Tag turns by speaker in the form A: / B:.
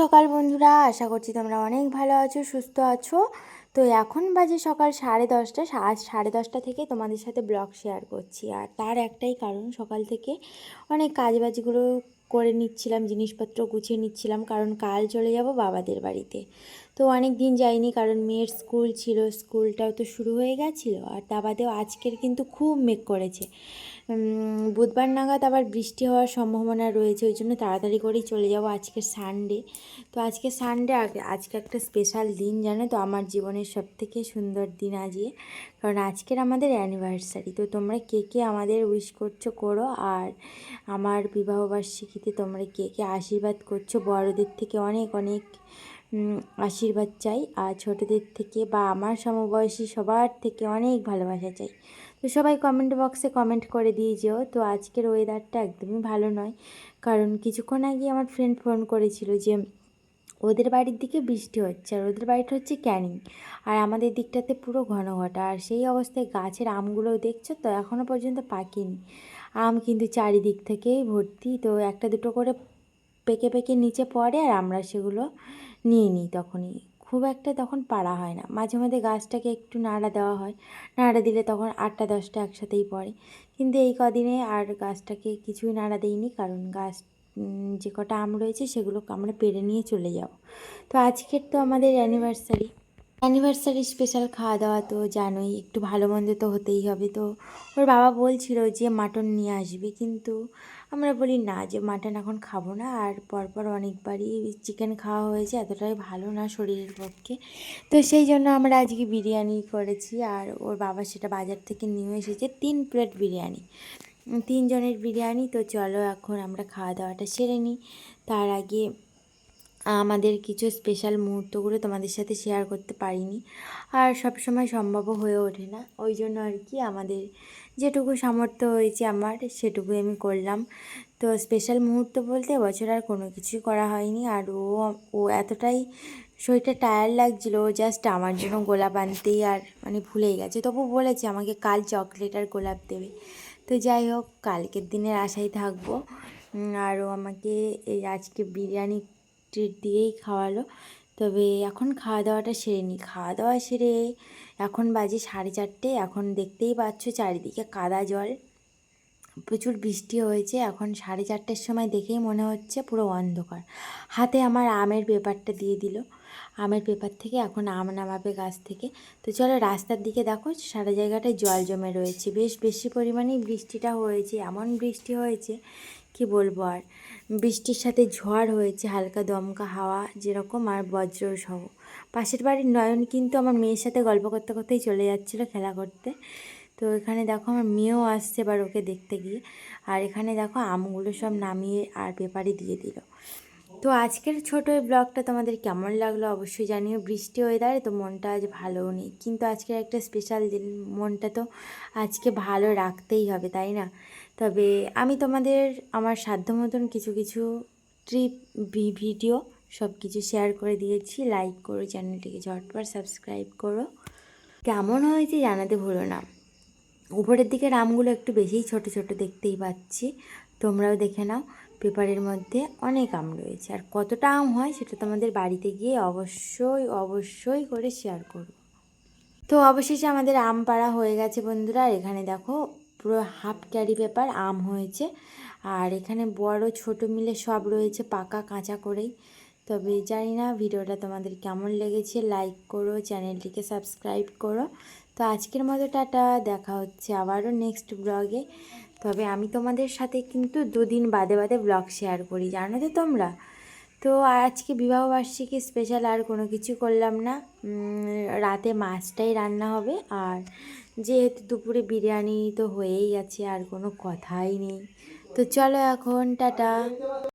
A: সকাল বন্ধুরা, আশা করছি তোমরা অনেক ভালো আছো, সুস্থ আছো। তো এখন বাজে সকাল 10:30। আজ 10:30 থেকে তোমাদের সাথে ব্লগ শেয়ার করছি। আর তার একটাই কারণ, সকাল থেকে অনেক কাজবাজগুলো করে নিচ্ছিলাম, জিনিসপত্র গুছিয়ে নিচ্ছিলাম, কারণ কাল চলে যাব বাবাদের বাড়িতে। তো অনেক দিন যাইনি, কারণ মেয়ের স্কুল ছিল, স্কুলটাও তো শুরু হয়ে গেছিলো। আর তা বাদেও আজকের কিন্তু খুব মেঘ করেছে। বুধবার নাগাদ আবার বৃষ্টি হওয়ার সম্ভাবনা রয়েছে, ওই জন্য তাড়াতাড়ি করেই চলে যাব। আজকে সানডে, তো আজকে সানডে, আজকে একটা স্পেশাল দিন, জানো তো, আমার জীবনের সবথেকে সুন্দর দিন আজকে, কারণ আজকের আমাদের অ্যানিভার্সারি। তো তোমরা কে কে আমাদের উইশ করছো করো, আর আমার বিবাহবার্ষিকীতে তোমরা কে কে আশীর্বাদ করছো, বড়দের থেকে অনেক অনেক আশীর্বাদ চাই, আর ছোটদের থেকে বা আমার সমবয়সী সবার থেকে অনেক ভালোবাসা চাই। তো সবাই কমেন্ট বক্সে কমেন্ট করে দিয়ে যেও। তো আজকের ওয়েদারটা একদমই ভালো নয়, কারণ কিছুক্ষণ আগে আমার ফ্রেন্ড ফোন করেছিল যে ওদের বাড়ির দিকে বৃষ্টি হচ্ছে, আর ওদের বাড়িটা হচ্ছে ক্যানিং, আর আমাদের দিকটাতে পুরো ঘন ঘটা। আর সেই অবস্থায় গাছের আমগুলোও দেখছো তো, এখনও পর্যন্ত পাকেনি। আম কিন্তু চারিদিক থেকেই ভর্তি, তো একটা দুটো করে পেকে পেকে নিচে পড়ে, আর আমরা সেগুলো নিয়ে নিই। তখনই খুব একটা তখন পাড়া হয় না, মাঝে মাঝে গাছটাকে একটু নাড়া দেওয়া হয়, নাড়া দিলে তখন 8টা 10টা একসাথেই পড়ে। কিন্তু এই কদিনে আর গাছটাকে কিছুই নাড়া দিইনি, কারণ গাছ যে কটা আম রয়েছে সেগুলো আমরা পেড়ে নিয়ে চলে যাব। তো আজকের তো আমাদের অ্যানিভার্সারি স্পেশাল খাওয়া দাওয়া তো জানোই, একটু ভালো মন্দ তো হতেই হবে। তো ওর বাবা বলছিল যে মাটন নিয়ে আসবে, কিন্তু আমরা বলি না, যে মাটন এখন খাবো না। আর পরপর অনেকবারই চিকেন খাওয়া হয়েছে, এতটাই ভালো না শরীরের পক্ষে। তো সেই জন্য আমরা আজকে বিরিয়ানি করেছি, আর ওর বাবা সেটা বাজার থেকে নিয়ে এসেছে 3 প্লেট বিরিয়ানি, 3 জনের বিরিয়ানি। তো চলো এখন আমরা খাওয়া দাওয়াটা সেরে নিই। তার আগে আমাদের কিছু স্পেশাল মুহূর্তগুলো তোমাদের সাথে শেয়ার করতে পারিনি, আর সব সময় সম্ভবও হয়ে ওঠে না, ওই জন্য আর কি আমাদের যেটুকু সামর্থ্য হয়েছে আমার সেটুকুই আমি করলাম। তো স্পেশাল মুহূর্ত বলতে বছর আর কোনো কিছুই করা হয়নি। আর ও ও এতটাই শরীরটা টায়ার্ড লাগছিলো, ও জাস্ট আমার জন্য গোলাপ আনতেই আর মানে ভুলেই গেছে। তবু বলেছে আমাকে কাল চকলেট আর গোলাপ দেবে। তো যাই হোক, কালকের দিনের আশায় থাকবো। আরও আমাকে এই আজকে বিরিয়ানি ট্রিট দিয়েই খাওয়ালো। তবে এখন খাওয়া দাওয়াটা সেরে নিই। খাওয়া দাওয়া সেরে এখন বাজে 4:30। এখন দেখতেই পাচ্ছ চারিদিকে কাদা জল, প্রচুর বৃষ্টি হয়েছে। এখন 4:30-এর সময় দেখেই মনে হচ্ছে পুরো অন্ধকার। হাতে আমার আমের পেপারটা দিয়ে দিল, আমের পেপার থেকে এখন আম নামাবে গাছ থেকে। তো চলো, রাস্তার দিকে দেখো সারা জায়গাটায় জল জমে রয়েছে, বেশ বেশি পরিমাণেই বৃষ্টিটা হয়েছে। এমন বৃষ্টি হয়েছে কি বলবো আর, বৃষ্টির সাথে ঝড় হয়েছে, হালকা দমকা হাওয়া যেরকম, আর বজ্র সহ। পাশের বাড়ির নয়ন কিন্তু আমার মেয়ের সাথে গল্প করতে করতেই চলে যাচ্ছিলো খেলা করতে। তো এখানে দেখো আমার মেয়েও আসছে এবার ওকে দেখতে গিয়ে। আর এখানে দেখো আমগুলো সব নামিয়ে আর পেপারে দিয়ে দিল। তো আজকের ছোটো এই ব্লগটা তোমাদের কেমন লাগলো অবশ্যই জানিও। বৃষ্টি ওয়েদারে তো মনটা আজ ভালোও নেই, কিন্তু আজকের একটা স্পেশাল দিন, মনটা তো আজকে ভালো রাখতেই হবে, তাই না? তবে আমি তোমাদের আমার সাধ্য মতন কিছু কিছু ট্রিপ ভিডিও সব কিছু শেয়ার করে দিয়েছি। লাইক করো, চ্যানেলটিকে ঝটপট সাবস্ক্রাইব করো। কেমন হয়েছে জানাতে ভুলো না। উপরের দিকের আমগুলো একটু বেশিই ছোট ছোট দেখতেই পাচ্ছি, তোমরাও দেখে নাও। পেপারের মধ্যে অনেক আম রয়েছে, আর কতটা আম হয় সেটা তোমাদের বাড়িতে গিয়ে অবশ্যই অবশ্যই করে শেয়ার করব। তো অবশেষে আমাদের আম পাড়া হয়ে গেছে বন্ধুরা। আর এখানে দেখো পুরো হাফ ক্যারি পেপার আম হয়েছে, আর এখানে বড় ছোট মিলে সব রয়েছে পাকা কাঁচা করেই। তবে জানি না ভিডিওটা তোমাদের কেমন লেগেছে, লাইক করো, চ্যানেলটিকে সাবস্ক্রাইব করো। তো আজকের মতো টাটা, দেখা হচ্ছে আবারও নেক্সট ব্লগে। তবে আমি তোমাদের সাথে কিন্তু 2 দিন বাদে বাদে ব্লগ শেয়ার করি, জানো তো তোমরা। তো আজকে বিবাহবার্ষিকী স্পেশাল আর কোনো কিছু করলাম না, রাতে মাছটাই রান্না হবে। আর যেহেতু দুপুরে বিরিয়ানি তো হয়েই গেছে, আর কোনো কথাই নেই। তো চলো এখন টাটা।